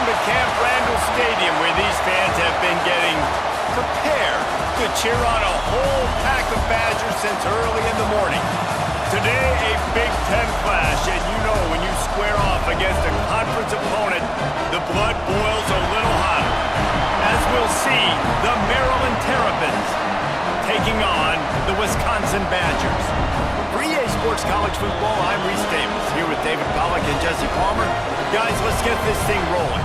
to Camp Randall Stadium, where these fans have been getting prepared to cheer on a whole pack of Badgers since early in the morning. Today, a Big Ten clash, and you know when you square off against a conference opponent, the blood boils a little hotter. As we'll see, the Maryland Terrapins taking on the Wisconsin Badgers. For EA Sports College Football, I'm Reese Davis, here with David Pollack and Jesse Palmer. Guys, let's get this thing rolling.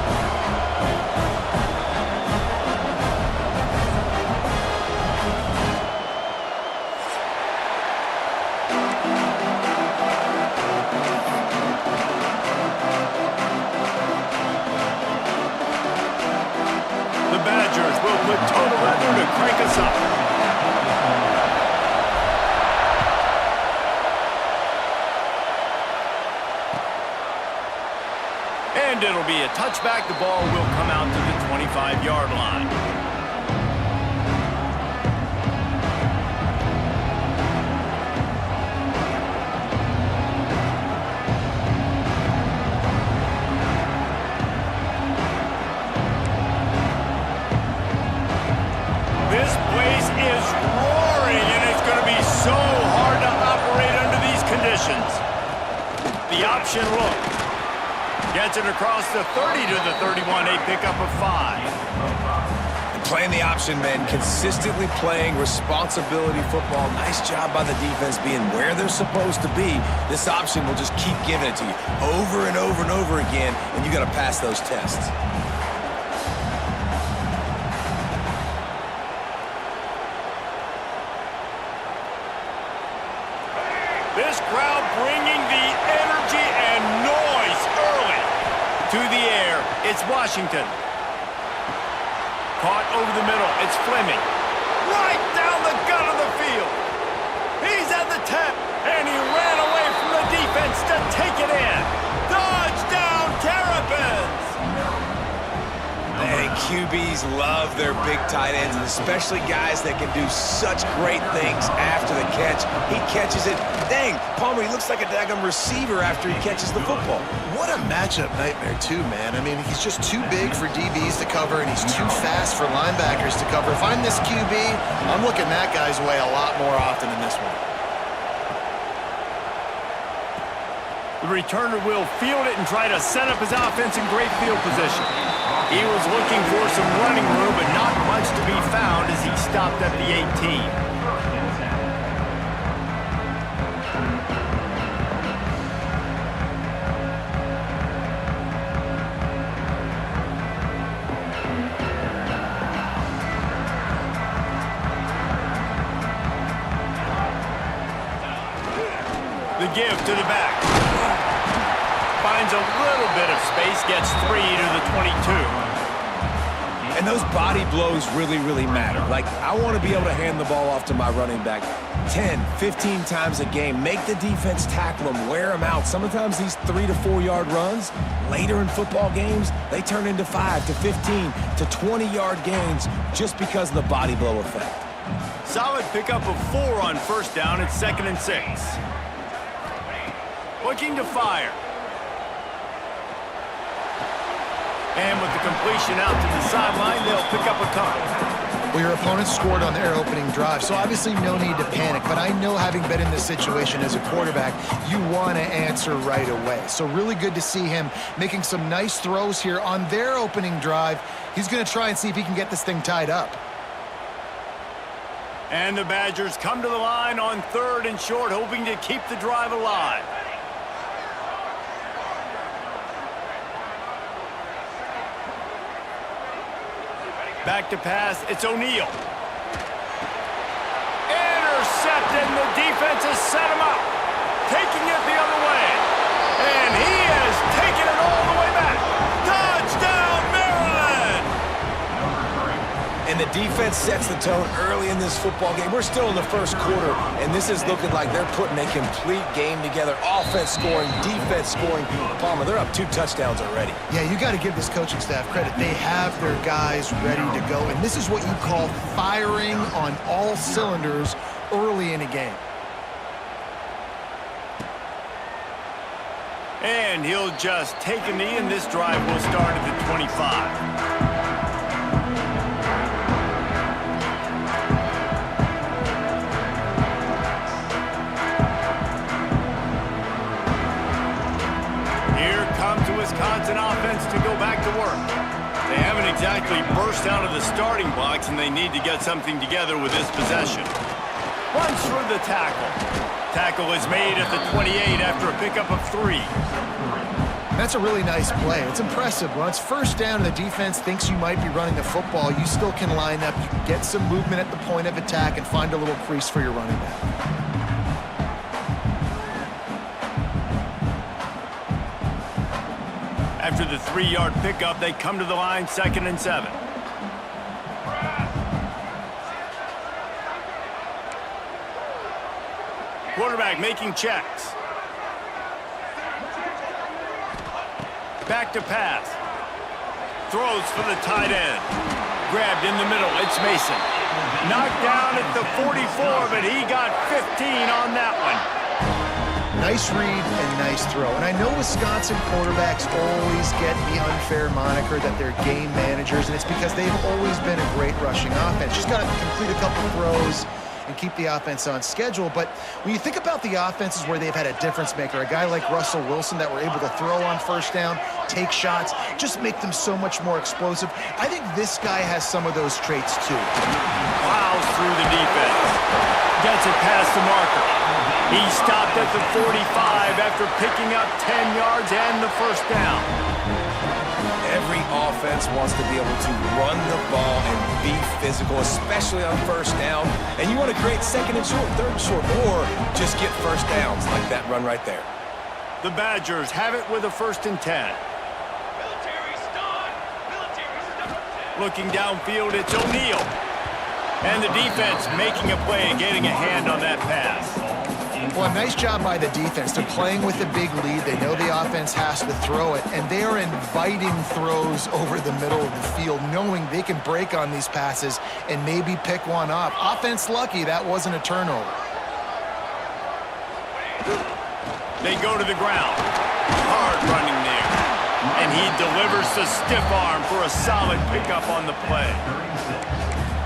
Total weather to crank us up. And it'll be a touchback. The ball will come out to the 25-yard line. This place is roaring, and it's going to be so hard to operate under these conditions. The option look. Gets it across the 30 to the 31, a pickup of 5. And playing the option, man, consistently playing responsibility football. Nice job by the defense being where they're supposed to be. This option will just keep giving it to you over and over and over again, and you got to pass those tests. This crowd bringing the energy and noise early to the air. It's Washington. Caught over the middle. It's Fleming. Right down the gut of the field. He's at the 10, and he ran away from the defense to take it in. Touchdown, Terrapins! And QBs love their big tight ends, and especially guys that can do such great things after the catch. He catches it. Dang, Palmer, he looks like a daggum receiver after he catches the football. What a matchup nightmare, too, man. I mean, he's just too big for DBs to cover, and he's too fast for linebackers to cover. If I'm this QB, I'm looking that guy's way a lot more often than this one. The returner will field it and try to set up his offense in great field position. He was looking for some running room, but not much to be found as he stopped at the 18. The give to the back. Finds a little bit of space, gets 3 to the 22. And those body blows really, really matter. Like, I want to be able to hand the ball off to my running back 10, 15 times a game. Make the defense tackle them, wear them out. Sometimes these 3 to 4 yard runs, later in football games, they turn into 5 to 15 to 20-yard gains just because of the body blow effect. Solid pickup of 4 on first down. It's 2nd and 6. Looking to fire. And with the completion out to the sideline, they'll pick up a couple. Well, your opponent scored on their opening drive, so obviously no need to panic. But I know, having been in this situation as a quarterback, you want to answer right away. So really good to see him making some nice throws here on their opening drive. He's going to try and see if he can get this thing tied up. And the Badgers come to the line on 3rd and short, hoping to keep the drive alive. Back to pass, it's O'Neal. Intercepted, and the defense has set him up. Taking it the other way. And he has taken it all the way back. Touchdown, Maryland! And the defense sets the tone early in this football game. We're still in the first quarter, and this is looking like they're putting a complete game together. Offense scoring, defense scoring. Palmer, they're up 2 touchdowns already. Yeah, you got to give this coaching staff credit. They have their guys ready to go, and this is what you call firing on all cylinders early in a game. And he'll just take a knee, and this drive will start at the 25. Wisconsin offense to go back to work. They haven't exactly burst out of the starting blocks, and they need to get something together with this possession. Runs through the tackle. Tackle is made at the 28 after a pickup of 3. That's a really nice play. It's impressive. When it's first down and the defense thinks you might be running the football, you still can line up, you can get some movement at the point of attack, and find a little crease for your running back. After the 3-yard pickup, they come to the line, 2nd and 7. Quarterback making checks. Back to pass. Throws for the tight end. Grabbed in the middle, it's Mason. Knocked down at the 44, but he got 15 on that one. Nice read and nice throw. And I know Wisconsin quarterbacks always get the unfair moniker that they're game managers, and it's because they've always been a great rushing offense. Just got to complete a couple of throws and keep the offense on schedule. But when you think about the offenses where they've had a difference maker, a guy like Russell Wilson that were able to throw on first down, take shots, just make them so much more explosive. I think this guy has some of those traits too. Plows through the defense. Gets it past the marker. He stopped at the 45 after picking up 10 yards and the first down. Every offense wants to be able to run the ball and be physical, especially on first down. And you want to create 2nd and short, 3rd and short, or just get first downs like that run right there. The Badgers have it with a 1st and 10. Looking downfield, it's O'Neal. And the defense making a play and getting a hand on that pass. Well, a nice job by the defense. They're playing with a big lead. They know the offense has to throw it, and they are inviting throws over the middle of the field, knowing they can break on these passes and maybe pick one off. Offense lucky that wasn't a turnover. They go to the ground. Hard running there. And he delivers the stiff arm for a solid pickup on the play.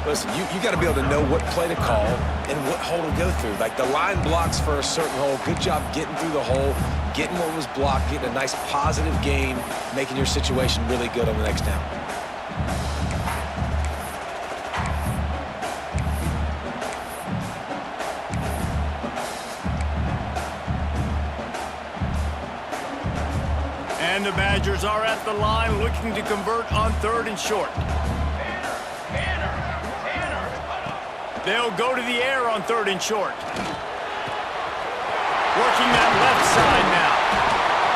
Listen, you got to be able to know what play to call and what hole to go through. Like the line blocks for a certain hole. Good job getting through the hole, getting what was blocked, getting a nice positive gain, making your situation really good on the next down. And the Badgers are at the line looking to convert on 3rd and short. They'll go to the air on 3rd and short. Working that left side now.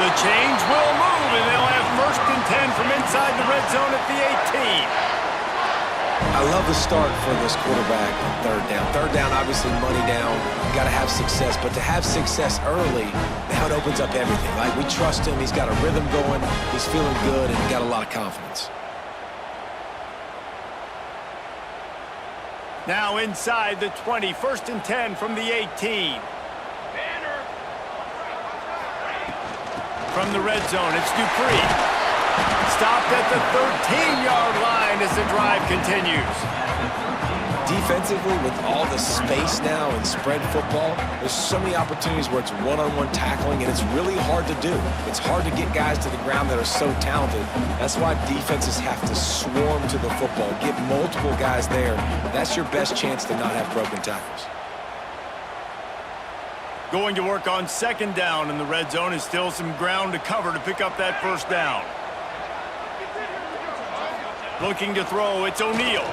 The change will move, and they'll have 1st and 10 from inside the red zone at the 18. I love the start for this quarterback on 3rd down. 3rd down, obviously money down. You got to have success, but to have success early, now it opens up everything. Like we trust him. He's got a rhythm going. He's feeling good, and he got a lot of confidence. Now inside the 20, 1st and 10 from the 18. From the red zone, it's Dupree. Stopped at the 13-yard line as the drive continues. Defensively, with all the space now and spread football, there's so many opportunities where it's one-on-one tackling, and it's really hard to do. It's hard to get guys to the ground that are so talented. That's why defenses have to swarm to the football, get multiple guys there. That's your best chance to not have broken tackles. Going to work on 2nd down in the red zone is still some ground to cover to pick up that 1st down. Looking to throw, it's O'Neal.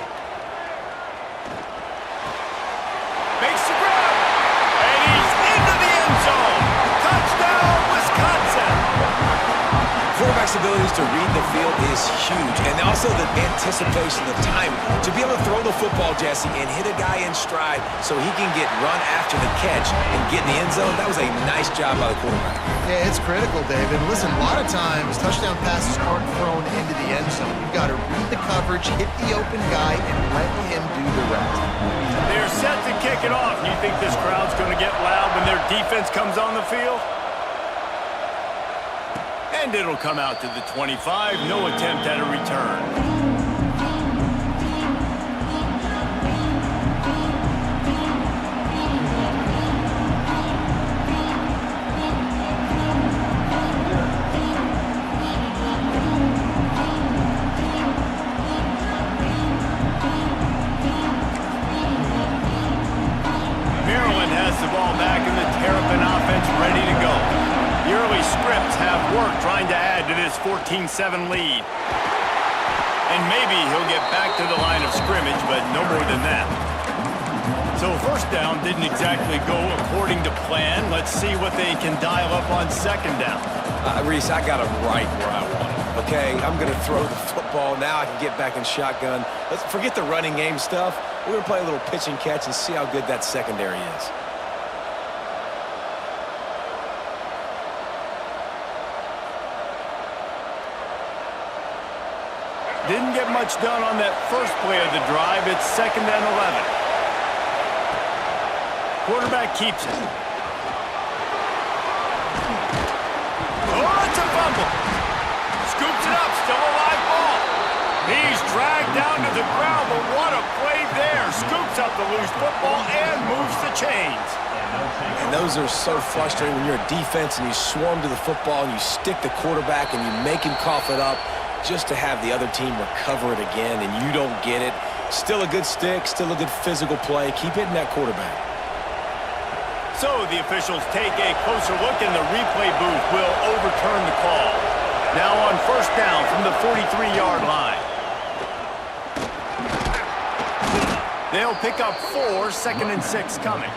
Makes the grab, and he's into the end zone. Touchdown, Wisconsin. Quarterback's abilities to read the field is huge, and also the anticipation, the time to be able to throw the football, Jesse, and hit a guy in stride so he can get run after the catch and get in the end zone. That was a nice job by the quarterback. Yeah, it's critical, David. Listen, a lot of times touchdown passes aren't thrown into the end zone. You've got to read the coverage, hit the open guy, and let him do the rest. They're set to kick it off. Do you think this crowd's going to get loud when their defense comes on the field? And it'll come out to the 25. No attempt at a return. Trying to add to this 14-7 lead. And maybe he'll get back to the line of scrimmage, but no more than that. So first down didn't exactly go according to plan. Let's see what they can dial up on second down. Reese, I got him right where I want him. Okay, I'm going to throw the football. Now I can get back in shotgun. Let's forget the running game stuff. We're going to play a little pitch and catch and see how good that secondary is. Didn't get much done on that first play of the drive. It's 2nd and 11. Quarterback keeps it. Oh, it's a fumble. Scoops it up. Still a live ball. He's dragged down to the ground, but what a play there. Scoops up the loose football and moves the chains. And those are so frustrating when you're a defense and you swarm to the football and you stick the quarterback and you make him cough it up. Just to have the other team recover it again and you don't get it. Still a good stick, still a good physical play. Keep hitting that quarterback. So the officials take a closer look and the replay booth will overturn the call. Now on first down from the 43-yard line. They'll pick up 4, 2nd and 6 coming.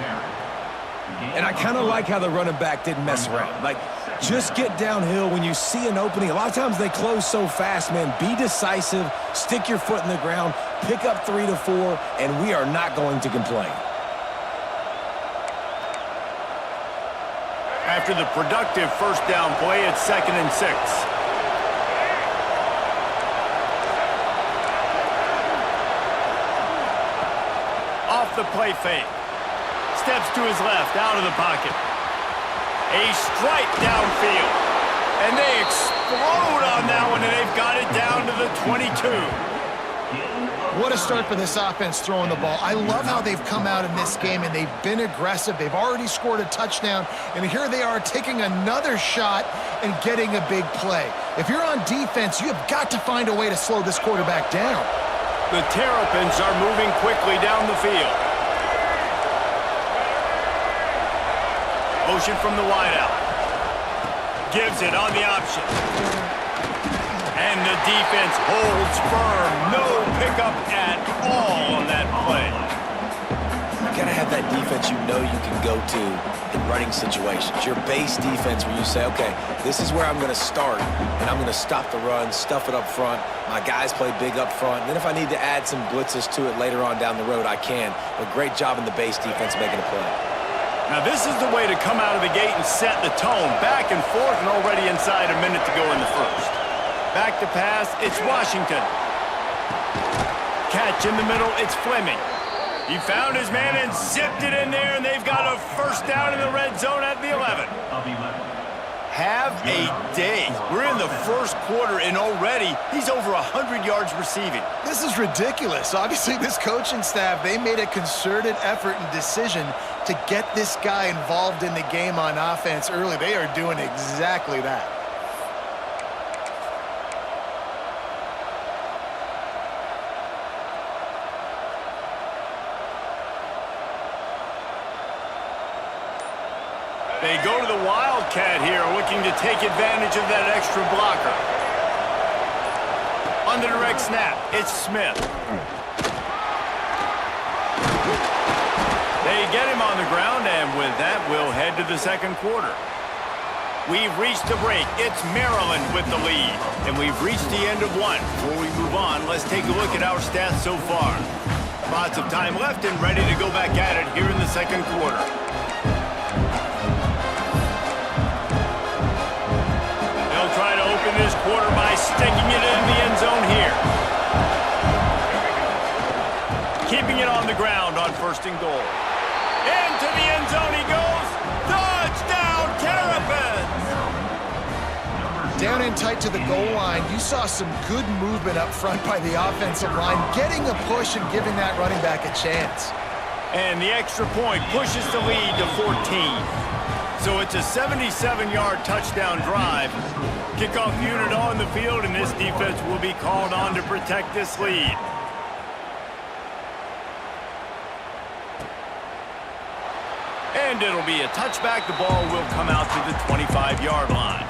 And I kind of like how the running back didn't mess around. Like, just get downhill when you see an opening. A lot of times they close so fast, man. Be decisive, stick your foot in the ground, pick up 3 to 4, and we are not going to complain. After the productive first down play, it's 2nd and 6. Off the play fake. Steps to his left, out of the pocket. A strike downfield. And they explode on that one, and they've got it down to the 22. What a start for this offense throwing the ball. I love how they've come out in this game, and they've been aggressive. They've already scored a touchdown, and here they are taking another shot and getting a big play. If you're on defense, you have got to find a way to slow this quarterback down. The Terrapins are moving quickly down the field. Motion from the wideout. Gives it on the option. And the defense holds firm. No pickup at all on that play. You gotta have that defense you know you can go to in running situations. Your base defense where you say, okay, this is where I'm gonna start, and I'm gonna stop the run, stuff it up front. My guys play big up front. And then if I need to add some blitzes to it later on down the road, I can. But great job in the base defense making a play. Now this is the way to come out of the gate and set the tone. Back and forth and already inside a minute to go in the first. Back to pass, it's Washington. Catch in the middle, it's Fleming. He found his man and zipped it in there, and they've got a first down in the red zone at the 11. Have a day. We're in the first quarter, and already he's over 100 yards receiving. This is ridiculous. Obviously, this coaching staff, they made a concerted effort and decision to get this guy involved in the game on offense early. They are doing exactly that. They go to the Wildcat here, looking to take advantage of that extra blocker. On the direct snap, it's Smith. They get him on the ground, and with that, we'll head to the second quarter. We've reached the break. It's Maryland with the lead, and we've reached the end of one. Before we move on, let's take a look at our stats so far. Lots of time left and ready to go back at it here in the second quarter. Try to open this quarter by sticking it in the end zone here. Keeping it on the ground on 1st and goal. Into the end zone he goes. Touchdown, Terrapins! Down in tight to the goal line, you saw some good movement up front by the offensive line, getting a push and giving that running back a chance. And the extra point pushes the lead to 14. So it's a 77-yard touchdown drive. Kickoff unit on the field, and this defense will be called on to protect this lead. And it'll be a touchback. The ball will come out to the 25-yard line.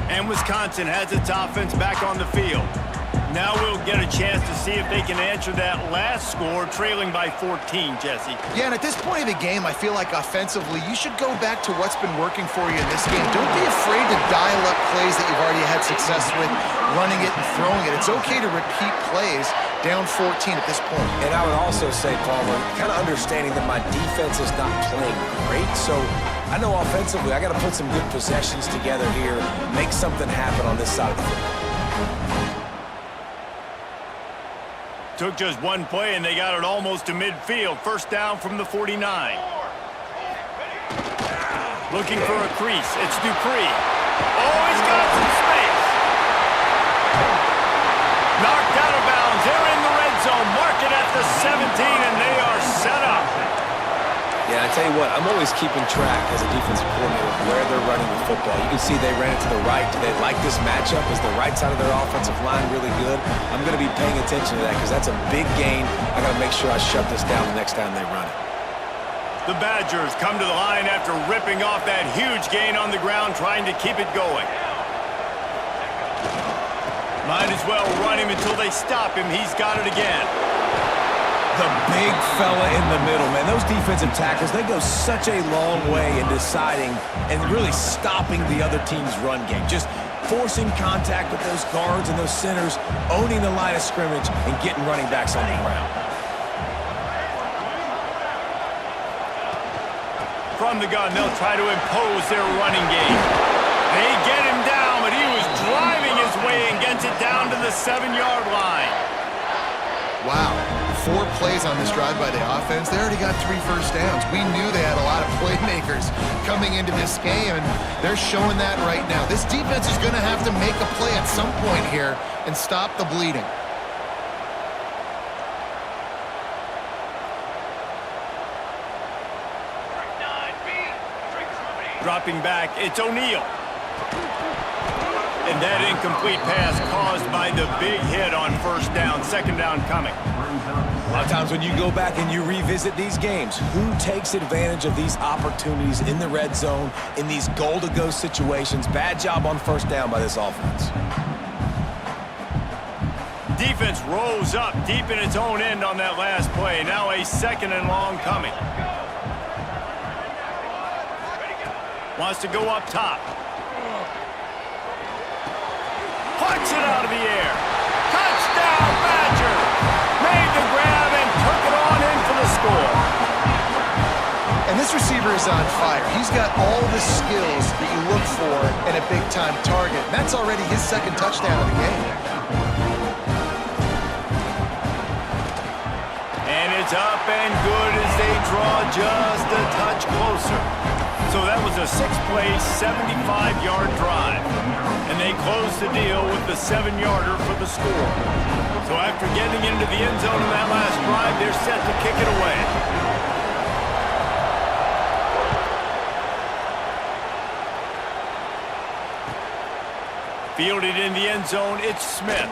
And Wisconsin has its offense back on the field. Now we'll get a chance to see if they can answer that last score, trailing by 14, Jesse. Yeah, and at this point of the game, I feel like offensively, you should go back to what's been working for you in this game. Don't be afraid to dial up plays that you've already had success with, running it and throwing it. It's okay to repeat plays down 14 at this point. And I would also say, Palmer, kind of understanding that my defense is not playing great, so I know offensively I got to put some good possessions together here, make something happen on this side of the football. Took just one play, and they got it almost to midfield. First down from the 49. Looking for a crease. It's Dupree. Oh, he's got some space. Knocked out of bounds. They're in the red zone. Mark it at the 17, and they are set up. Yeah, I tell you what, I'm always keeping track as a defensive coordinator of where they're running the football. You can see they ran it to the right. Do they like this matchup? Is the right side of their offensive line really good? I'm going to be paying attention to that because that's a big gain. I got to make sure I shut this down the next time they run it. The Badgers come to the line after ripping off that huge gain on the ground, trying to keep it going. Might as well run him until they stop him. He's got it again. The big fella in the middle, man. Those defensive tackles, they go such a long way in deciding and really stopping the other team's run game. Just forcing contact with those guards and those centers, owning the line of scrimmage, and getting running backs on the ground. From the gun, they'll try to impose their running game. They get him down, but he was driving his way and gets it down to the 7-yard line. Wow. 4 plays on this drive by the offense. They already got 3 first downs. We knew they had a lot of playmakers coming into this game, and they're showing that right now. This defense is going to have to make a play at some point here and stop the bleeding. Dropping back, it's O'Neal. And that incomplete pass caused by the big hit on first down. Second down coming. A lot of times when you go back and you revisit these games, who takes advantage of these opportunities in the red zone, in these goal-to-go situations? Bad job on first down by this offense. Defense rose up deep in its own end on that last play. Now a second and long coming. Wants to go up top. Punch it out of the air. Touchdown, Badger! Made the grab and took it on in for the score. And this receiver is on fire. He's got all the skills that you look for in a big-time target. And that's already his second touchdown of the game. And it's up and good as they draw just a touch closer. So that was a 6-play, 75-yard drive. And they close the deal with the 7-yarder for the score. So after getting into the end zone in that last drive, they're set to kick it away. Fielded in the end zone, it's Smith.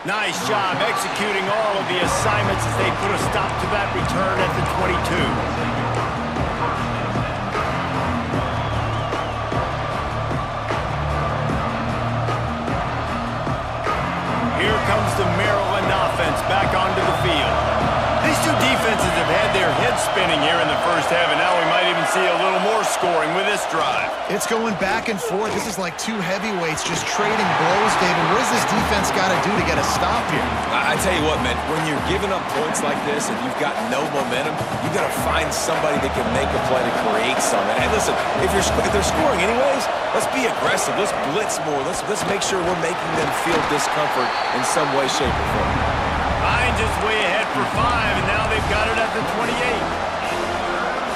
Nice job executing all of the assignments as they put a stop to that return at the 22. Here comes the Maryland offense back onto the field. He's two defenses have had their heads spinning here in the first half, and now we might even see a little more scoring with this drive. It's going back and forth. This is like two heavyweights just trading blows, David. What does this defense got to do to get a stop here? I tell you what, man, when you're giving up points like this and you've got no momentum, you got to find somebody that can make a play to create something. And listen, if they're scoring anyways, let's be aggressive. Let's blitz more. Let's make sure we're making them feel discomfort in some way, shape, or form. Hines is way ahead for 5, and now they've got it at the 28.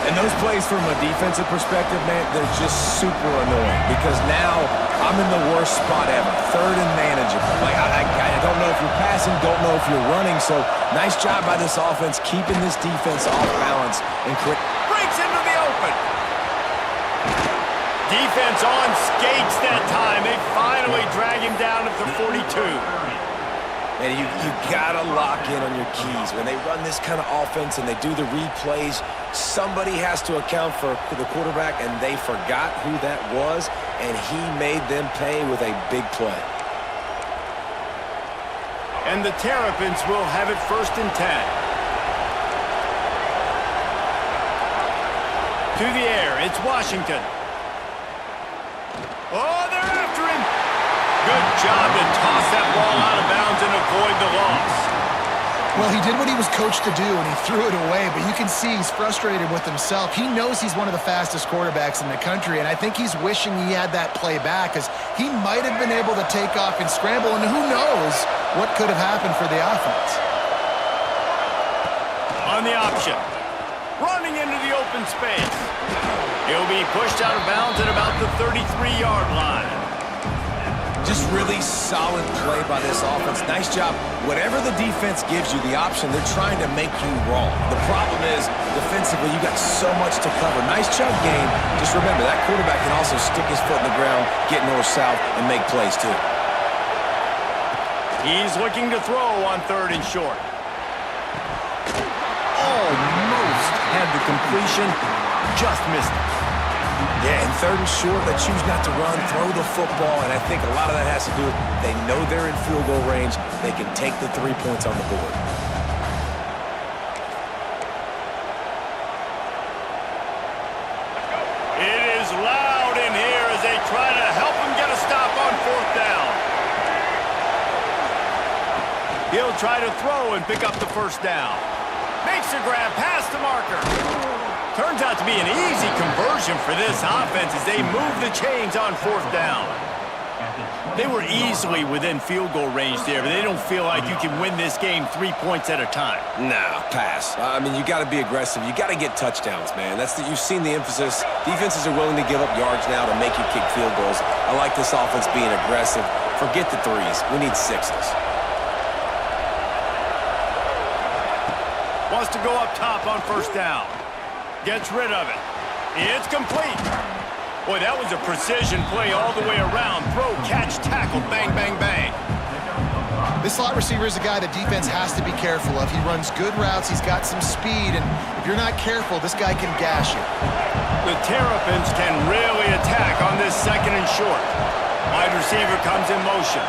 And those plays from a defensive perspective, man, they're just super annoying because now I'm in the worst spot ever, third and manageable. Like, I don't know if you're passing, don't know if you're running, so nice job by this offense keeping this defense off balance and breaks into the open. Defense on skates that time. They finally drag him down at the 42. And you got to lock in on your keys. When they run this kind of offense and they do the replays, somebody has to account for the quarterback, and they forgot who that was, and he made them pay with a big play. And the Terrapins will have it 1st and 10. To the air, it's Washington. Oh, they're after him. Good job to toss that ball out of bounds and avoid the loss. Well, he did what he was coached to do, and he threw it away, but you can see he's frustrated with himself. He knows he's one of the fastest quarterbacks in the country, and I think he's wishing he had that play back, because he might have been able to take off and scramble, and who knows what could have happened for the offense. On the option. Running into the open space. He'll be pushed out of bounds at about the 33-yard line. Just really solid play by this offense. Nice job. Whatever the defense gives you, the option, they're trying to make you wrong. The problem is, defensively, you got so much to cover. Nice chunk game. Just remember, that quarterback can also stick his foot in the ground, get north-south, and make plays, too. He's looking to throw on 3rd and short. Almost had the completion. Just missed it. Yeah, and 3rd and short, they choose not to run, throw the football, and I think a lot of that has to do with they know they're in field goal range. They can take the 3 points on the board. It is loud in here as they try to help him get a stop on 4th down. He'll try to throw and pick up the 1st down. Makes a grab past the marker. Turns out to be an easy conversion for this offense as they move the chains on 4th down. They were easily within field goal range there, but they don't feel like you can win this game 3 points at a time. Nah, pass. I mean, you got to be aggressive. You got to get touchdowns, man. You've seen the emphasis. Defenses are willing to give up yards now to make you kick field goals. I like this offense being aggressive. Forget the 3s. We need 6s. Wants to go up top on 1st down. Gets rid of it. It's complete. Boy, that was a precision play all the way around. Throw, catch, tackle, bang, bang, bang. This slot receiver is a guy the defense has to be careful of. He runs good routes. He's got some speed, and if you're not careful, this guy can gash you. The Terrapins can really attack on this 2nd and short. Wide receiver comes in motion.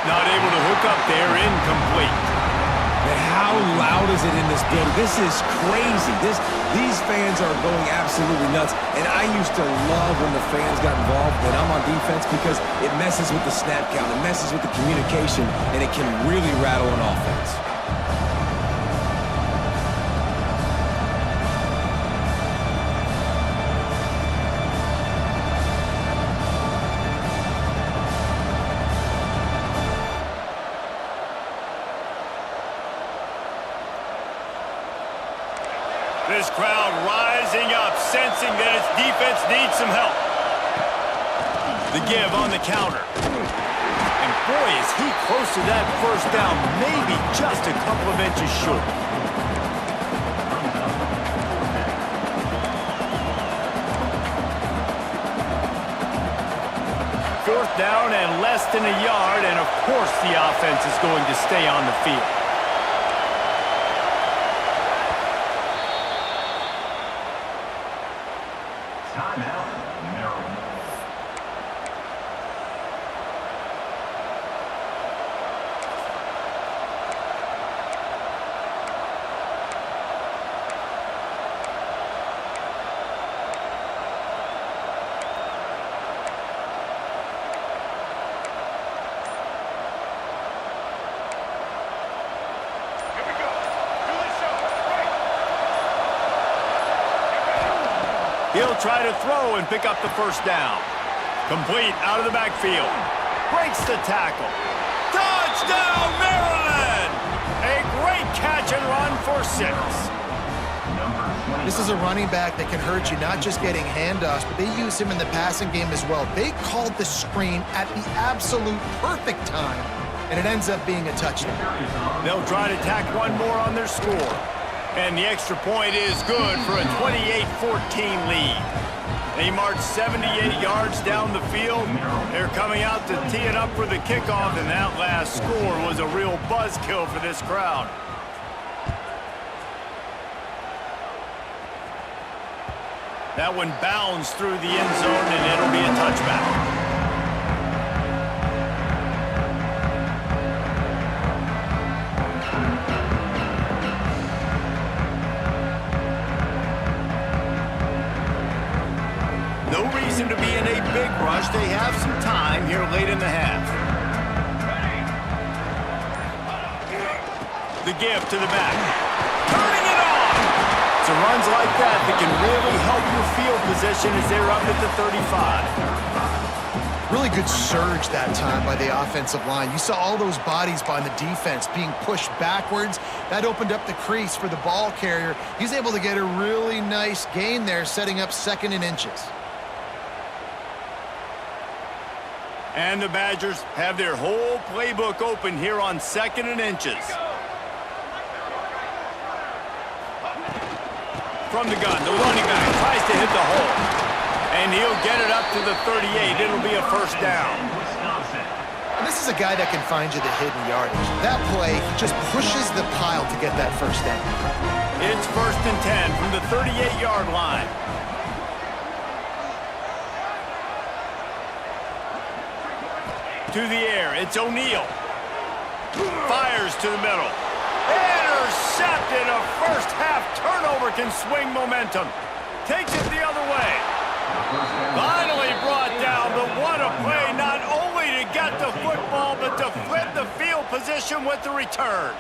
Not able to hook up there, incomplete. And how loud is it in this building? This is crazy. These fans are going absolutely nuts. And I used to love when the fans got involved when I'm on defense because it messes with the snap count, it messes with the communication, and it can really rattle an offense. This crowd rising up, sensing that its defense needs some help. The give on the counter. And boy, is he close to that 1st down, maybe just a couple of inches short. 4th down and less than a yard, and of course the offense is going to stay on the field. He'll try to throw and pick up the first down. Complete out of the backfield. Breaks the tackle. Touchdown, Maryland! A great catch and run for 6. This is a running back that can hurt you, not just getting handoffs, but they use him in the passing game as well. They called the screen at the absolute perfect time, and it ends up being a touchdown. They'll try to tack one more on their score. And the extra point is good for a 28-14 lead. They march 78 yards down the field. They're coming out to tee it up for the kickoff, and that last score was a real buzzkill for this crowd. That one bounds through the end zone, and it'll be a touchback. No reason to be in a big rush. They have some time here late in the half. The give to the back. Turning it on! It's runs like that can really help your field position as they're up at the 35. Really good surge that time by the offensive line. You saw all those bodies by the defense being pushed backwards. That opened up the crease for the ball carrier. He's able to get a really nice gain there, setting up 2nd and inches. And the Badgers have their whole playbook open here on 2nd and inches. From the gun, the running back tries to hit the hole. And he'll get it up to the 38. It'll be a first down. And this is a guy that can find you the hidden yardage. That play, he just pushes the pile to get that first down. It's 1st and 10 from the 38-yard line. To the air, it's O'Neal. Fires to the middle. Intercepted. A first-half turnover can swing momentum. Takes it the other way. Finally brought down, but what a play, not only to get the football, but to flip the field position with the return.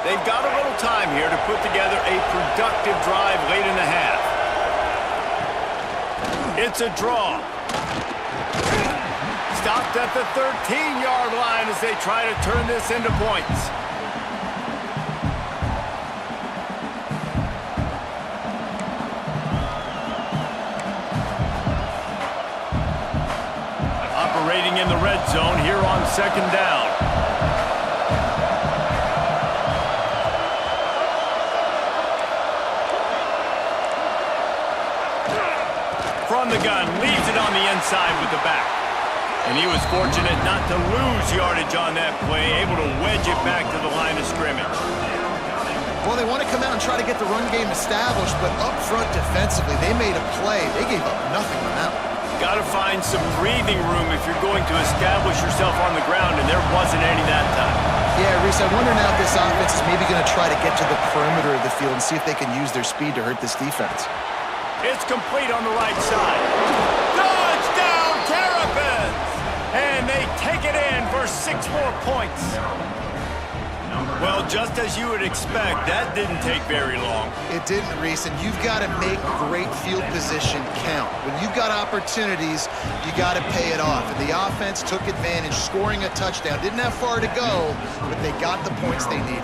They've got a little time here to put together a productive drive late in the half. It's a draw. Stopped at the 13-yard line as they try to turn this into points. Operating in the red zone here on 2nd down. From the gun, leaves it on the inside with the back. And he was fortunate not to lose yardage on that play, able to wedge it back to the line of scrimmage. Well, they want to come out and try to get the run game established, but up front defensively, they made a play. They gave up nothing on that one. Got to find some breathing room if you're going to establish yourself on the ground, and there wasn't any that time. Yeah, Reese, I wonder now if this offense is maybe going to try to get to the perimeter of the field and see if they can use their speed to hurt this defense. It's complete on the right side. Touchdown, Terrapins! And they take it in for 6 more points. Well, just as you would expect, that didn't take very long. It didn't, Reese, and you've got to make great field position count. When you've got opportunities, you got to pay it off. And the offense took advantage, scoring a touchdown. Didn't have far to go, but they got the points they needed.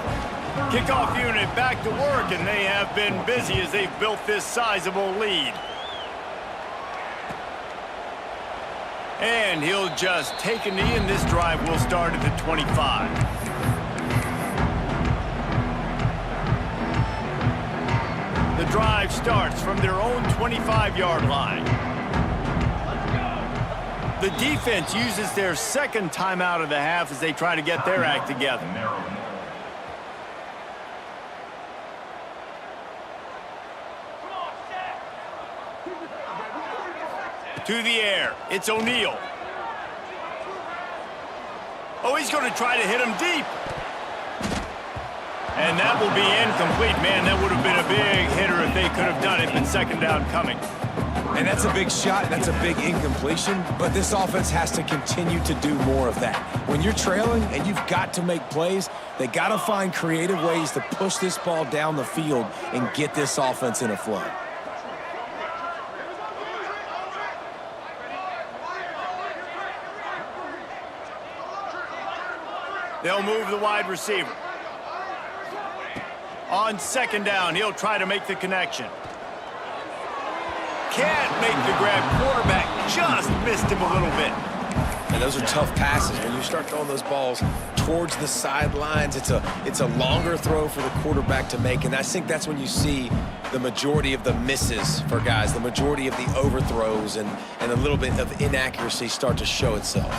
Kickoff unit back to work, and they have been busy as they've built this sizable lead. And he'll just take a knee, and this drive will start at the 25. The drive starts from their own 25-yard line. The defense uses their 2nd timeout of the half as they try to get their act together. To the air, it's O'Neal. Oh, he's going to try to hit him deep. And that will be incomplete. Man, that would have been a big hitter if they could have done it, but 2nd down coming. And that's a big shot, that's a big incompletion, but this offense has to continue to do more of that. When you're trailing and you've got to make plays, they got to find creative ways to push this ball down the field and get this offense in a flow. They'll move the wide receiver. On second down, he'll try to make the connection. Can't make the grab. Quarterback just missed him a little bit. And those are tough passes. When you start throwing those balls towards the sidelines, it's a longer throw for the quarterback to make. And I think that's when you see the majority of the misses for guys, the majority of the overthrows and a little bit of inaccuracy start to show itself.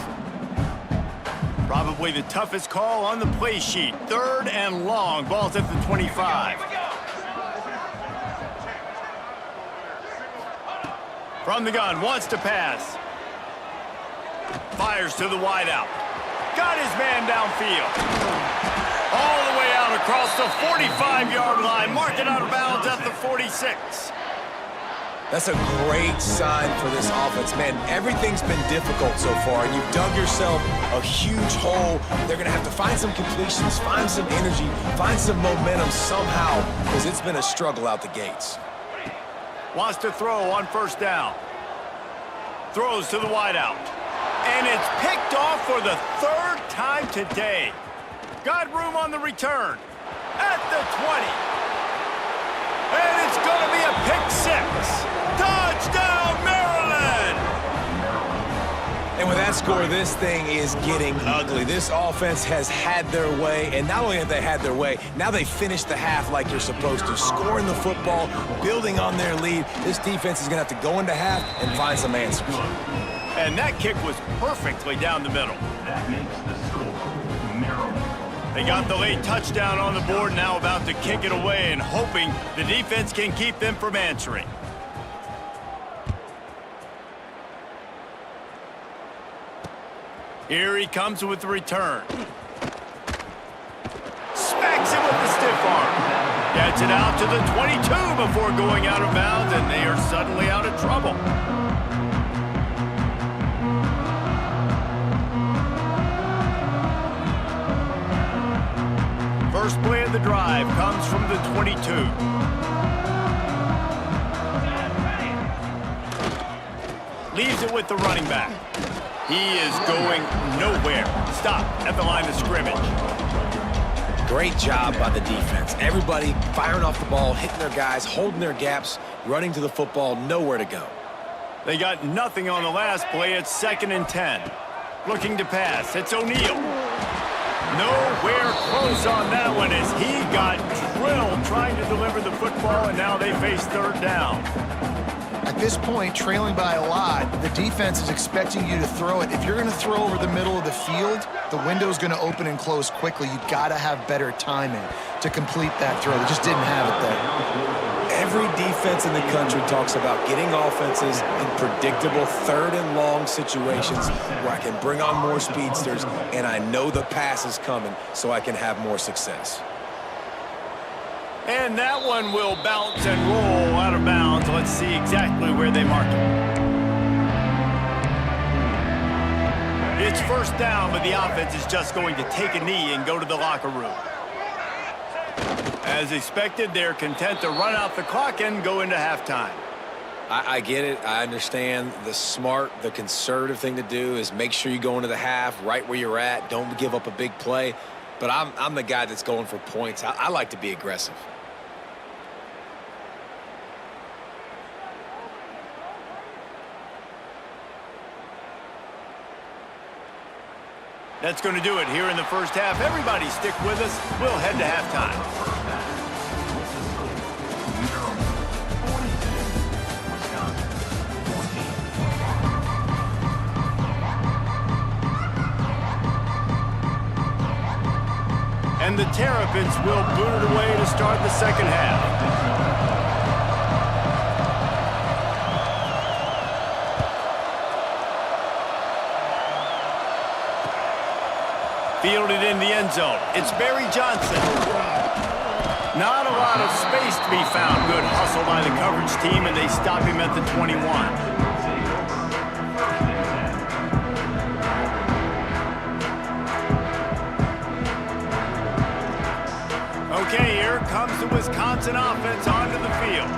Probably the toughest call on the play sheet. 3rd and long. Ball's at the 25. From the gun, wants to pass. Fires to the wideout. Got his man downfield. All the way out across the 45-yard line. Mark it out of bounds at the 46. That's a great sign for this offense. Man, everything's been difficult so far, and you've dug yourself a huge hole. They're going to have to find some completions, find some energy, find some momentum somehow, because it's been a struggle out the gates. Wants to throw on 1st down. Throws to the wideout. And it's picked off for the 3rd time today. Got room on the return. At the 20. And it's going to be a pick 6. Touchdown, Maryland! And with that score, this thing is getting ugly. This offense has had their way, and not only have they had their way, now they finished the half like you're supposed to, scoring the football, building on their lead. This defense is going to have to go into half and find some answers. And that kick was perfectly down the middle. That makes the score Maryland. They got the late touchdown on the board, now about to kick it away and hoping the defense can keep them from answering. Here he comes with the return. Smacks it with the stiff arm. Gets it out to the 22 before going out of bounds, and they are suddenly out of trouble. First play of the drive comes from the 22. Leaves it with the running back. He is going nowhere. Stop at the line of scrimmage. Great job by the defense. Everybody firing off the ball, hitting their guys, holding their gaps, running to the football, nowhere to go. They got nothing on the last play. It's 2nd and 10. Looking to pass. It's O'Neal. Nowhere close on that one as he got drilled trying to deliver the football, and now they face 3rd down. At this point, trailing by a lot, the defense is expecting you to throw it. If you're going to throw over the middle of the field, the window's going to open and close quickly. You've got to have better timing to complete that throw. They just didn't have it there. Every defense in the country talks about getting offenses in predictable 3rd and long situations where I can bring on more speedsters and I know the pass is coming so I can have more success. And that one will bounce and roll out of bounds. Let's see exactly where they mark it. It's 1st down, but the offense is just going to take a knee and go to the locker room. As expected, they're content to run out the clock and go into halftime. I get it. I understand. The smart, the conservative thing to do is make sure you go into the half right where you're at. Don't give up a big play. But I'm the guy that's going for points. I like to be aggressive. That's going to do it here in the first half. Everybody stick with us. We'll head to halftime. And the Terrapins will boot it away to start the 2nd half. Fielded in the end zone. It's Barry Johnson. Not a lot of space to be found. Good hustle by the coverage team, and they stop him at the 21. Okay, here comes the Wisconsin offense onto the field.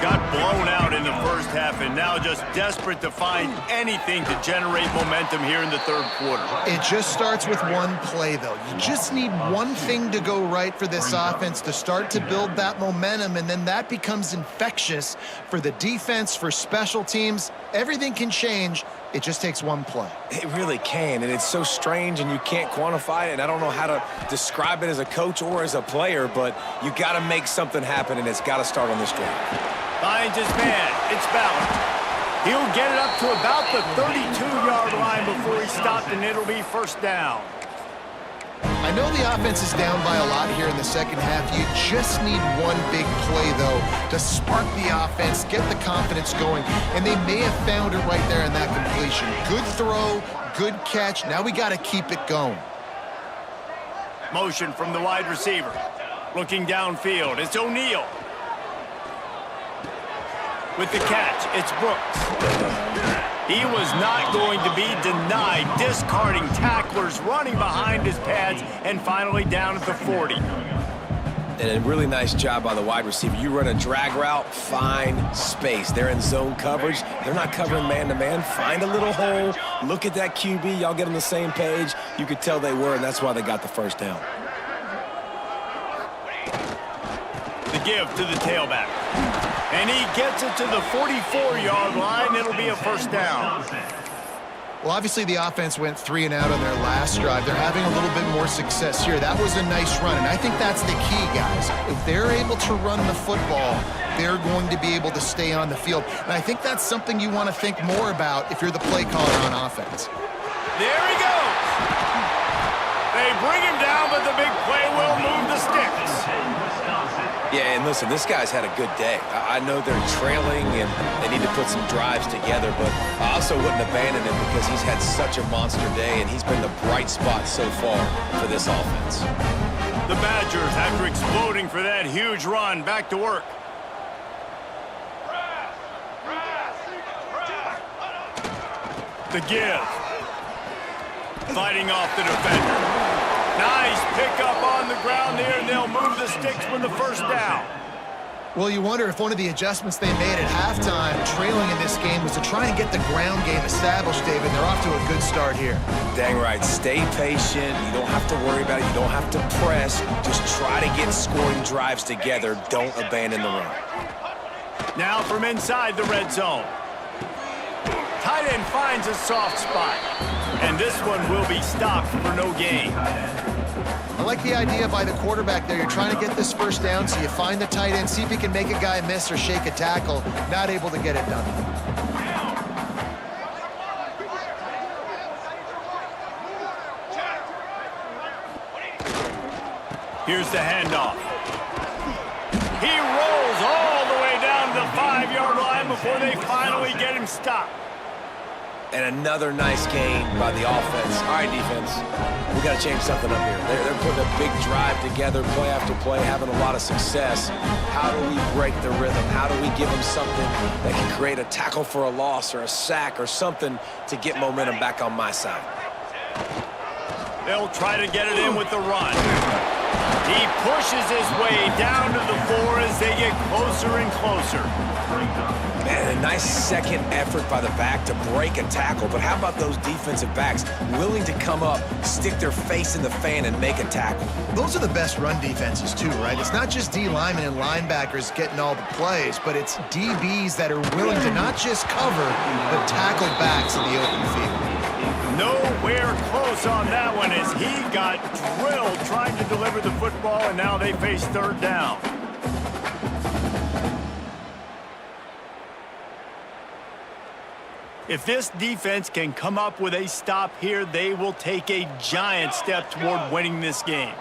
Got blown out in the first half and now just desperate to find anything to generate momentum here in the third quarter. It just starts with one play, though. You just need one thing to go right for this offense to start to build that momentum, and then that becomes infectious for the defense, for special teams. Everything can change. It just takes one play. It really can, and it's so strange, and you can't quantify it, and I don't know how to describe it as a coach or as a player, but you got to make something happen, and it's got to start on this drive. Finds his man. It's Ballard. He'll get it up to about the 32-yard line before he stopped, and it'll be first down. I know the offense is down by a lot here in the second half. You just need one big play, though, to spark the offense, get the confidence going, and they may have found it right there in that completion. Good throw, good catch. Now we got to keep it going. Motion from the wide receiver. Looking downfield, it's O'Neal. With the catch, it's Brooks. He was not going to be denied, discarding tacklers, running behind his pads, and finally down at the 40. And a really nice job by the wide receiver. You run a drag route, find space. They're in zone coverage. They're not covering man-to-man. Find a little hole. Look at that QB. Y'all get on the same page. You could tell they were, and that's why they got the first down. The give to the tailback. And he gets it to the 44-yard line. It'll be a first down. Well, obviously the offense went 3 and out on their last drive. They're having a little bit more success here. That was a nice run, and I think that's the key, guys. If they're able to run the football, they're going to be able to stay on the field. And I think that's something you want to think more about if you're the play caller on offense. There he goes. They bring him down, but the big play will move the sticks. Yeah, and listen, this guy's had a good day. I know they're trailing and they need to put some drives together, but I also wouldn't abandon him because he's had such a monster day and he's been the bright spot so far for this offense. The Badgers, after exploding for that huge run, back to work. The give. Fighting off the defender. Nice pickup on the ground there, and they'll move the sticks with the first down. Well, you wonder if one of the adjustments they made at halftime, trailing in this game, was to try and get the ground game established, David. They're off to a good start here. Dang right. Stay patient. You don't have to worry about it. You don't have to press. Just try to get scoring drives together. Don't abandon the run. Now from inside the red zone. Tight end finds a soft spot. And this one will be stopped for no gain. I like the idea by the quarterback there. You're trying to get this first down, so you find the tight end, see if he can make a guy miss or shake a tackle. Not able to get it done. Here's the handoff. He rolls all the way down to the 5-yard line before they finally get him stopped. And another nice gain by the offense. All right, defense, we got to change something up here. They're putting a big drive together, play after play, having a lot of success. How do we break the rhythm? How do we give them something that can create a tackle for a loss or a sack or something to get momentum back on my side? They'll try to get it in with the run. He pushes his way down to the 4 as they get closer and closer. Man, a nice second effort by the back to break a tackle, but how about those defensive backs willing to come up, stick their face in the fan, and make a tackle? Those are the best run defenses too, right? It's not just D linemen and linebackers getting all the plays, but it's DBs that are willing to not just cover, but tackle backs in the open field. Nowhere close on that one as he got drilled trying to deliver the football, and now they face third down. If this defense can come up with a stop here, they will take a giant step toward winning this game.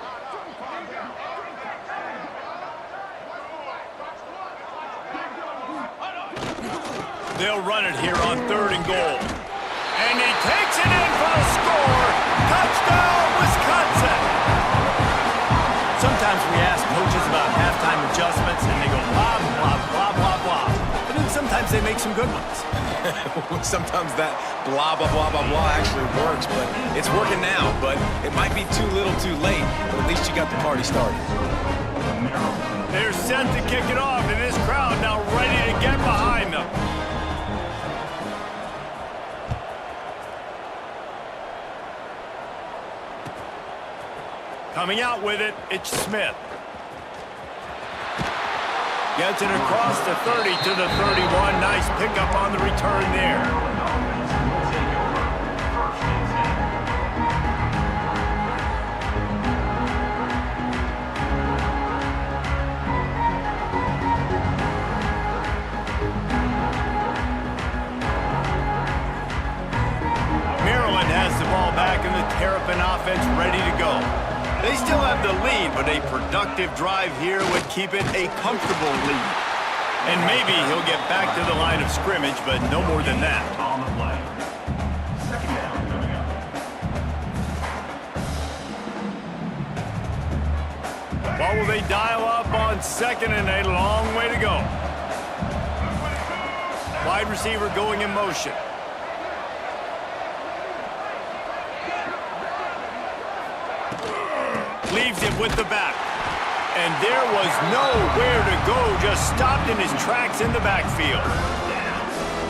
They'll run it here on 3rd and goal. And he takes it in for a score. Touchdown, Wisconsin! Sometimes we ask coaches about some good ones. Sometimes that blah, blah, blah, blah, blah actually works, but it's working now. But it might be too little too late, but at least you got the party started. They're set to kick it off, and this crowd now ready to get behind them. Coming out with it, it's Smith. Gets it across the 30 to the 31. Nice pickup on the return there. Maryland has the ball back in the Terrapin offense ready to go. They still have the lead, but a productive drive here would keep it a comfortable lead. And maybe he'll get back to the line of scrimmage, but no more than that. On the play. Second down coming up. What will they dial up on second and a long way to go? Wide receiver going in motion. Leaves it with the back. And there was nowhere to go, just stopped in his tracks in the backfield.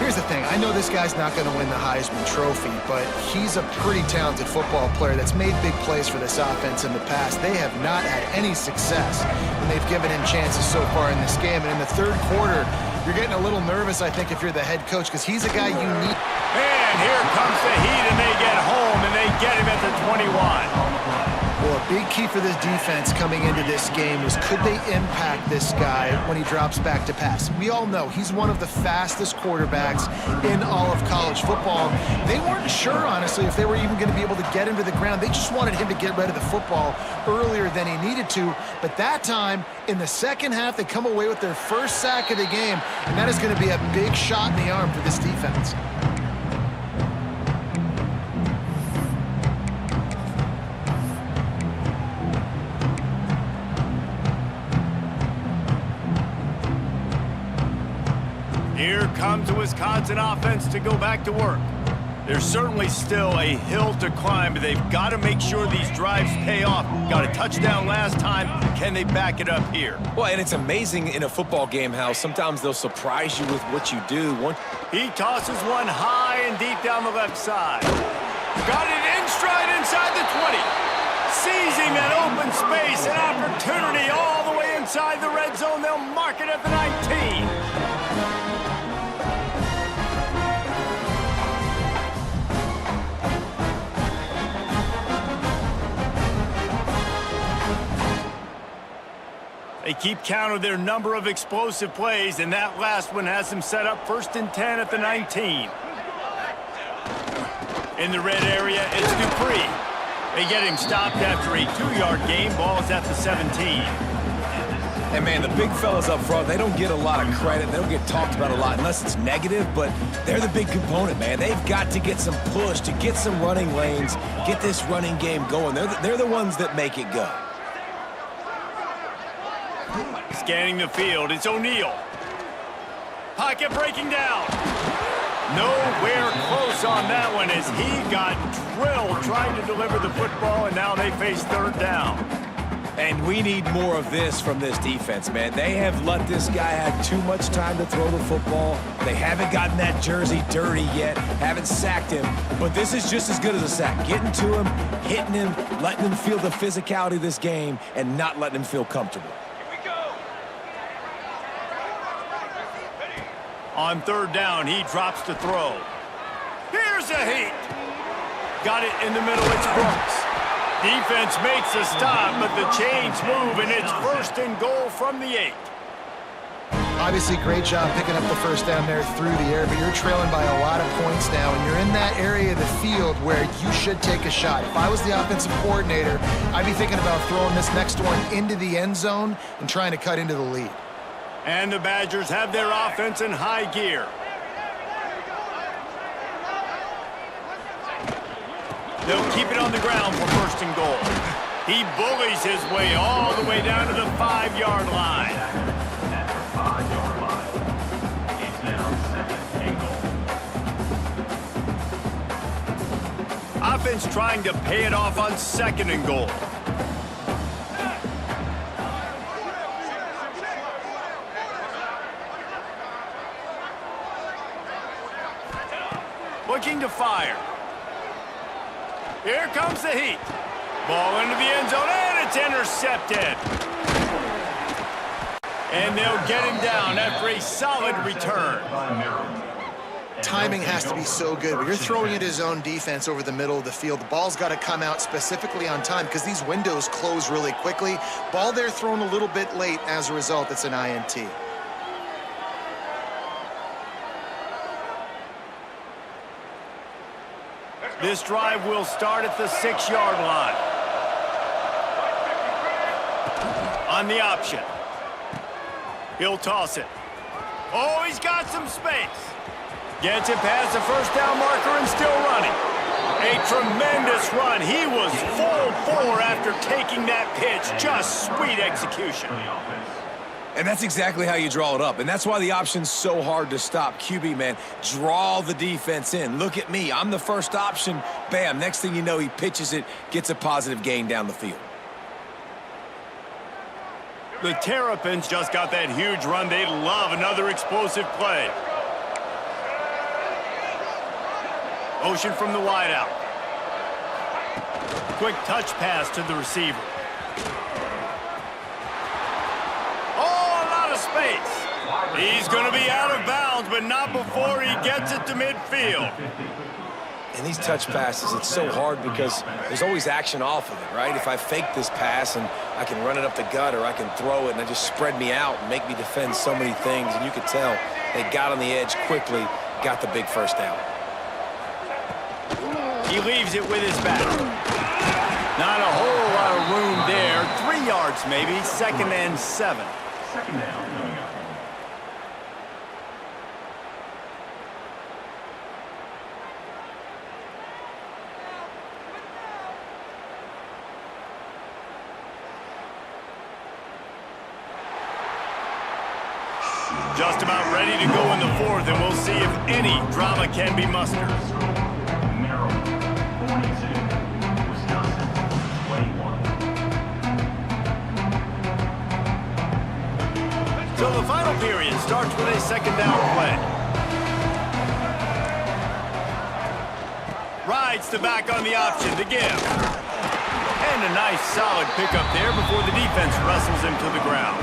Here's the thing. I know this guy's not going to win the Heisman Trophy, but he's a pretty talented football player that's made big plays for this offense in the past. They have not had any success when they've given him chances so far in this game. And in the third quarter, you're getting a little nervous, I think, if you're the head coach, because he's a guy you need. And here comes the heat, and they get home, and they get him at the 21. Well, a big key for this defense coming into this game was could they impact this guy when he drops back to pass? We all know he's one of the fastest quarterbacks in all of college football. They weren't sure, honestly, if they were even going to be able to get him to the ground. They just wanted him to get rid of the football earlier than he needed to. But that time, in the second half, they come away with their first sack of the game, and that is going to be a big shot in the arm for this defense. Here comes the Wisconsin offense to go back to work. There's certainly still a hill to climb, but they've got to make sure these drives pay off. Got a touchdown last time. Can they back it up here? Well, and it's amazing in a football game how sometimes they'll surprise you with what you do. He tosses one high and deep down the left side. Got it in stride inside the 20. Seizing that open space, an opportunity all the way inside the red zone. They'll mark it at the 19. They keep count of their number of explosive plays, and that last one has them set up 1st and 10 at the 19. In the red area, it's Dupree. They get him stopped after a 2-yard gain. Ball's at the 17. And, man, the big fellas up front, they don't get a lot of credit. They don't get talked about a lot unless it's negative, but they're the big component, man. They've got to get some push, to get some running lanes, get this running game going. They're the ones that make it go. Scanning the field, it's O'Neal. Pocket breaking down. Nowhere close on that one as he got drilled trying to deliver the football, and now they face 3rd down. And we need more of this from this defense, man. They have let this guy have too much time to throw the football. They haven't gotten that jersey dirty yet, haven't sacked him. But this is just as good as a sack. Getting to him, hitting him, letting him feel the physicality of this game, and not letting him feel comfortable. On 3rd down, he drops to throw. Here's a heat. Got it in the middle, it's Brooks. Defense makes a stop, but the chains move, and it's 1st and goal from the 8. Obviously, great job picking up the first down there through the air, but you're trailing by a lot of points now, and you're in that area of the field where you should take a shot. If I was the offensive coordinator, I'd be thinking about throwing this next one into the end zone and trying to cut into the lead. And the Badgers have their offense in high gear. They'll keep it on the ground for 1st and goal. He bullies his way all the way down to the 5-yard line. At the 5-yard line. It's now 2nd Offense trying to pay it off on 2nd and goal. Looking to fire. Here comes the heat. Ball into the end zone, and it's intercepted. And they'll get him down after a solid return. Timing has to be so good. When you're throwing at his own defense over the middle of the field, the ball's got to come out specifically on time because these windows close really quickly. Ball there thrown a little bit late. As a result, it's an INT. This drive will start at the 6-yard line. On the option. He'll toss it. Oh, he's got some space. Gets it past the first down marker and still running. A tremendous run. He was full bore after taking that pitch. Just sweet execution. And that's exactly how you draw it up. And that's why the option's so hard to stop. QB, man, draw the defense in. Look at me. I'm the first option. Bam. Next thing you know, he pitches it, gets a positive gain down the field. The Terrapins just got that huge run. They love another explosive play. Motion from the wideout. Quick touch pass to the receiver. Space. He's going to be out of bounds, but not before he gets it to midfield. And these touch passes, it's so hard because there's always action off of it, right? If I fake this pass and I can run it up the gut or I can throw it and I just spread me out and make me defend so many things, and you could tell they got on the edge quickly, got the big first down. He leaves it with his back. Not a whole lot of room there. 3 yards maybe, 2nd and 7. 2nd down coming up. Just about ready to go in the 4th, and we'll see if any drama can be mustered. Maryland, 42. Wisconsin, 21. So the final period starts with a 2nd down play. Rides the back on the option to give. And a nice solid pickup there before the defense wrestles him to the ground.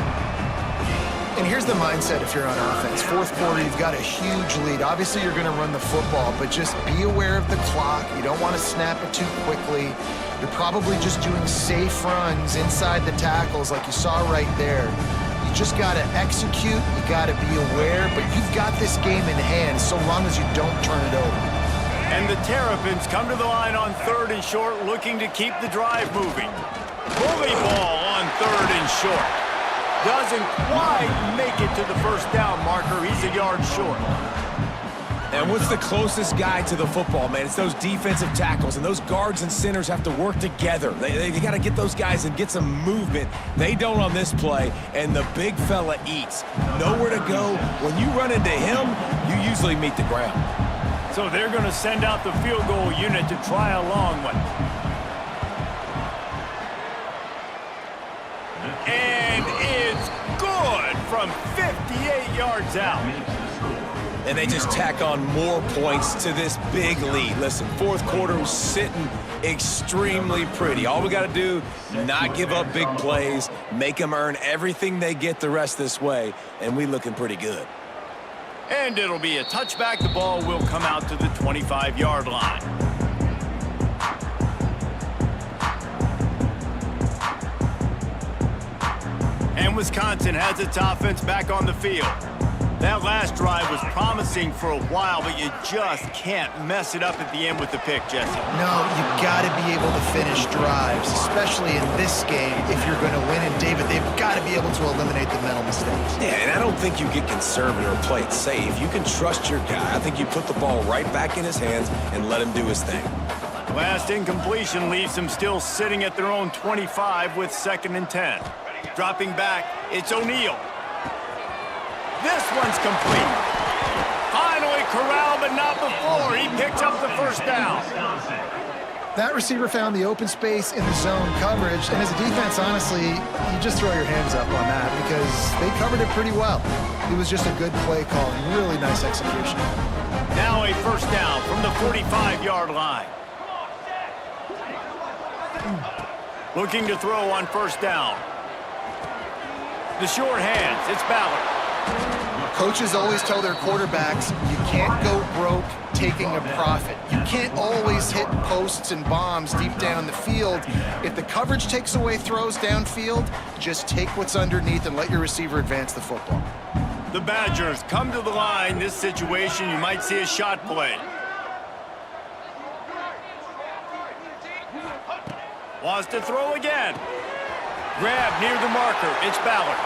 And here's the mindset if you're on offense. 4th quarter, you've got a huge lead. Obviously, you're going to run the football, but just be aware of the clock. You don't want to snap it too quickly. You're probably just doing safe runs inside the tackles like you saw right there. You just got to execute. You got to be aware, but you've got this game in hand so long as you don't turn it over. And the Terrapins come to the line on 3rd and short, looking to keep the drive moving. Bully ball on 3rd and short. Doesn't quite make it to the first down marker. He's a yard short. And what's the closest guy to the football, man? It's those defensive tackles, and those guards and centers have to work together. They got to get those guys and get some movement. They don't on this play, and the big fella eats. Nowhere to go. When you run into him, you usually meet the ground. So they're going to send out the field goal unit to try a long one. And it's good from 58 yards out. And they just tack on more points to this big lead. Listen, 4th quarter was sitting extremely pretty. All we got to do, not give up big plays, make them earn everything they get the rest this way, and we looking pretty good. And it'll be a touchback. The ball will come out to the 25-yard line. And Wisconsin has its offense back on the field. That last drive was promising for a while, but you just can't mess it up at the end with the pick, Jesse. No, you've got to be able to finish drives, especially in this game if you're going to win. And, David, they've got to be able to eliminate the mental mistakes. Yeah, and I don't think you get conservative or play it safe. You can trust your guy. I think you put the ball right back in his hands and let him do his thing. Last incompletion leaves them still sitting at their own 25 with 2nd and 10. Dropping back, it's O'Neal. This one's complete. Finally corralled, but not before. He picks up the first down. That receiver found the open space in the zone coverage, and as a defense, honestly, you just throw your hands up on that because they covered it pretty well. It was just a good play call and really nice execution. Now a first down from the 45-yard line. Looking to throw on first down. The short hands, it's Ballard. Coaches always tell their quarterbacks, you can't go broke taking a profit. You can't always hit posts and bombs deep down the field. If the coverage takes away throws downfield, just take what's underneath and let your receiver advance the football. The Badgers come to the line. This situation, you might see a shot play. Wants to throw again. Grab near the marker. It's Ballard.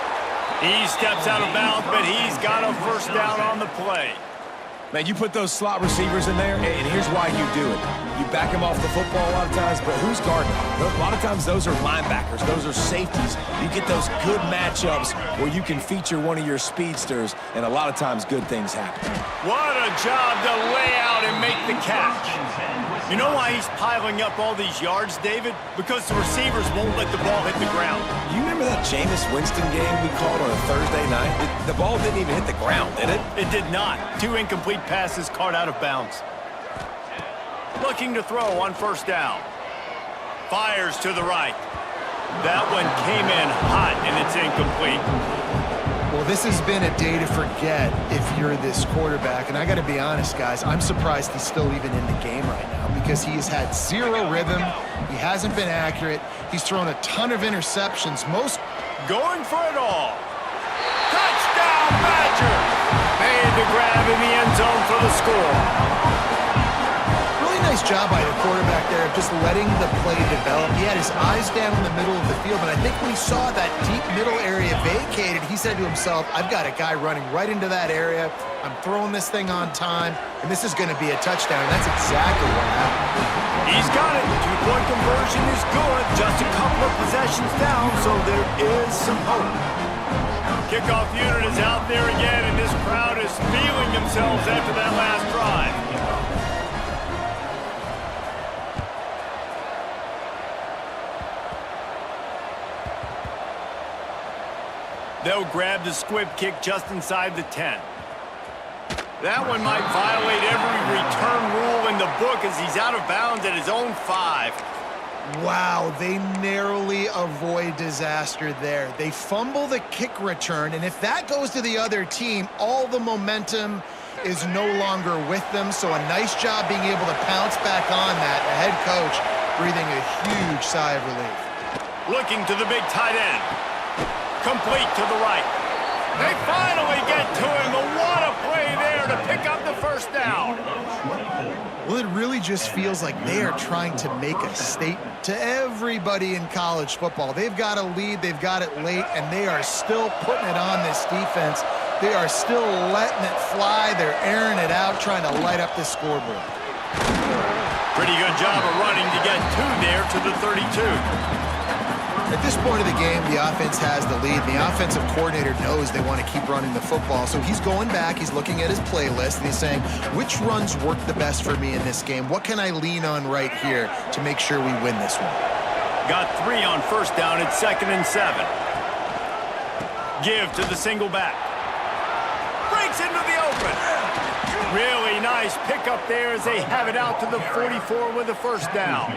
He steps out of bounds, but he's got a first down on the play. Man, you put those slot receivers in there, and here's why you do it. You back them off the football a lot of times, but who's guarding them? A lot of times those are linebackers. Those are safeties. You get those good matchups where you can feature one of your speedsters, and a lot of times good things happen. What a job to lay out and make the catch. You know why he's piling up all these yards, David? Because the receivers won't let the ball hit the ground. You remember that Jameis Winston game we called on a Thursday night? The ball didn't even hit the ground, did it? It did not. 2 incomplete passes caught out of bounds. Looking to throw on first down. Fires to the right. That one came in hot, and it's incomplete. Well, this has been a day to forget if you're this quarterback. And I got to be honest, guys, I'm surprised he's still even in the game right now because he has had zero rhythm. He hasn't been accurate. He's thrown a ton of interceptions. Most going for it all. Touchdown, Badgers! Made the grab in the end zone for the score. Really nice job by the quarterback there of just letting the play develop. He had his eyes down in the middle of the field, and I think when he saw that deep middle area vacated, he said to himself, I've got a guy running right into that area. I'm throwing this thing on time, and this is going to be a touchdown, and that's exactly what happened. He's got it. 2-point conversion is good. Just a couple of possessions down, so there is some hope. Kickoff unit is out there again, and this crowd is feeling themselves after that last drive. They'll grab the squib kick just inside the 10. That one might violate every return rule in the book as he's out of bounds at his own 5. Wow, they narrowly avoid disaster there. They fumble the kick return, and if that goes to the other team, all the momentum is no longer with them. So a nice job being able to pounce back on that. The head coach breathing a huge sigh of relief. Looking to the big tight end. Complete to the right. They finally get to him. What a play there to pick up the first down. Well, it really just feels like they are trying to make a statement to everybody in college football. They've got a lead, they've got it late, and they are still putting it on this defense. They are still letting it fly. They're airing it out, trying to light up this scoreboard. Pretty good job of running to get 2 there to the 32. At this point of the game, the offense has the lead. The offensive coordinator knows they want to keep running the football. So he's going back, he's looking at his playlist, and he's saying, which runs work the best for me in this game? What can I lean on right here to make sure we win this one? Got 3 on first down at 2nd and 7. Give to the single back. Breaks into the open. Really nice pickup there as they have it out to the 44 with a first down.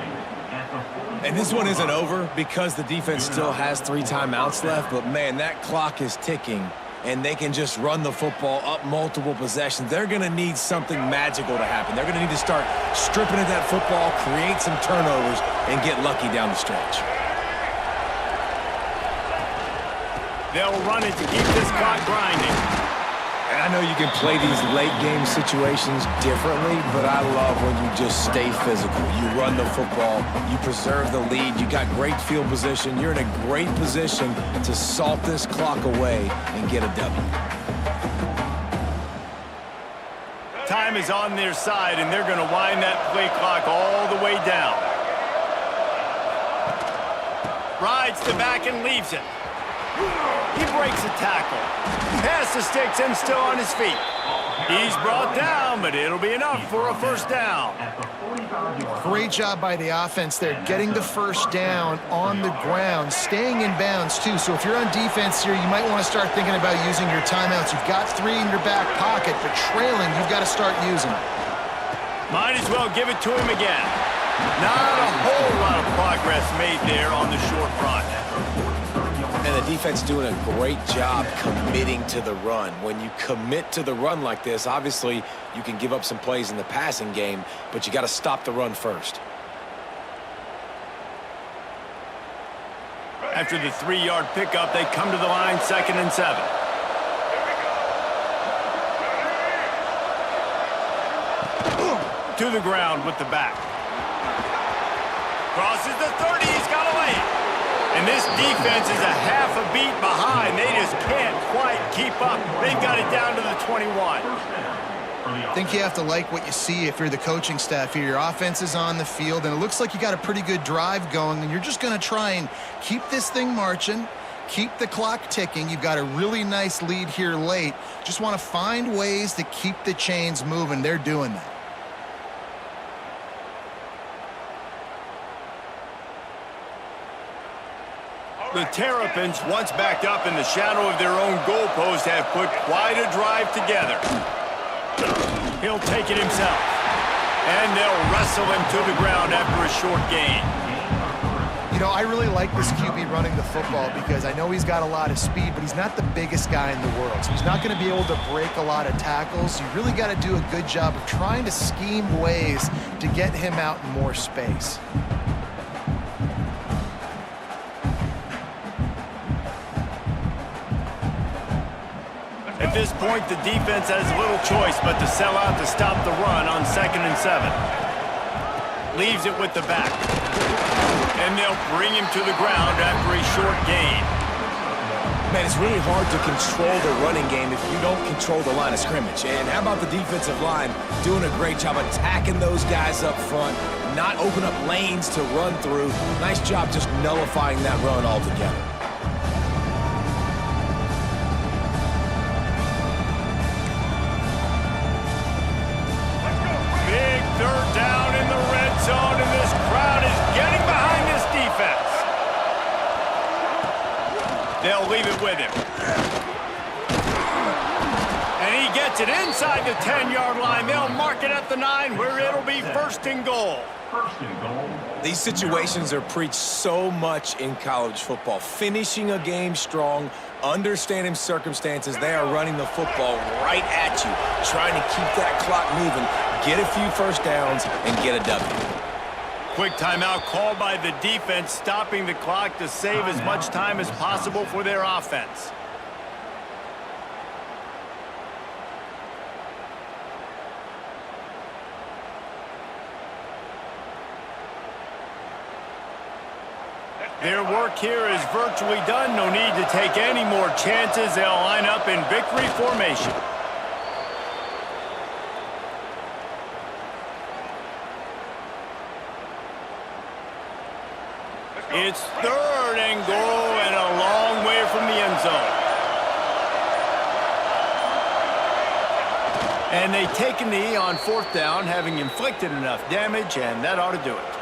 And this one isn't over because the defense still has 3 timeouts left, but man, that clock is ticking, and they can just run the football up multiple possessions. They're going to need something magical to happen. They're going to need to start stripping at that football, create some turnovers, and get lucky down the stretch. They'll run it to keep this clock grinding. And I know you can play these late-game situations differently, but I love when you just stay physical. You run the football, you preserve the lead, you got great field position, you're in a great position to salt this clock away and get a W. Time is on their side, and they're going to wind that play clock all the way down. Rides the back and leaves it. He breaks a tackle. Pass the sticks and still on his feet. He's brought down, but it'll be enough for a first down. Great job by the offense there, getting the first down on the ground, staying in bounds too. So if you're on defense here, you might want to start thinking about using your timeouts. You've got 3 in your back pocket, but trailing, you've got to start using them. Might as well give it to him again. Not a whole lot of progress made there on the short run. And the defense doing a great job committing to the run. When you commit to the run like this, obviously you can give up some plays in the passing game, but you got to stop the run first. After the 3-yard pickup, they come to the line, 2nd and 7. To the ground with the back. Crosses the 30, he's got away. And this defense is a half a beat behind. They just can't quite keep up. They've got it down to the 21. I think you have to like what you see if you're the coaching staff here. Your offense is on the field, and it looks like you got a pretty good drive going, and you're just going to try and keep this thing marching, keep the clock ticking. You've got a really nice lead here late. Just want to find ways to keep the chains moving. They're doing that. The Terrapins, once backed up in the shadow of their own goalpost, have put quite a drive together. He'll take it himself. And they'll wrestle him to the ground after a short gain. You know, I really like this QB running the football because I know he's got a lot of speed, but he's not the biggest guy in the world. So he's not going to be able to break a lot of tackles. You really got to do a good job of trying to scheme ways to get him out in more space. At this point, the defense has little choice but to sell out to stop the run on 2nd and 7. Leaves it with the back. And they'll bring him to the ground after a short gain. Man, it's really hard to control the running game if you don't control the line of scrimmage. And how about the defensive line doing a great job attacking those guys up front, not open up lanes to run through. Nice job just nullifying that run altogether. Big 3rd down in the red zone, and this crowd is getting behind this defense. They'll leave it with him. And he gets it inside the 10-yard line. They'll mark it at the 9 where it'll be 1st and goal. These situations are preached so much in college football. Finishing a game strong, understanding circumstances. They are running the football right at you, trying to keep that clock moving, get a few first downs, and get a W. Quick timeout called by the defense, stopping the clock to save as much time as possible for their offense. Their work here is virtually done. No need to take any more chances. They'll line up in victory formation. It's 3rd and goal and a long way from the end zone. And they take a knee on 4th down, having inflicted enough damage, and that ought to do it.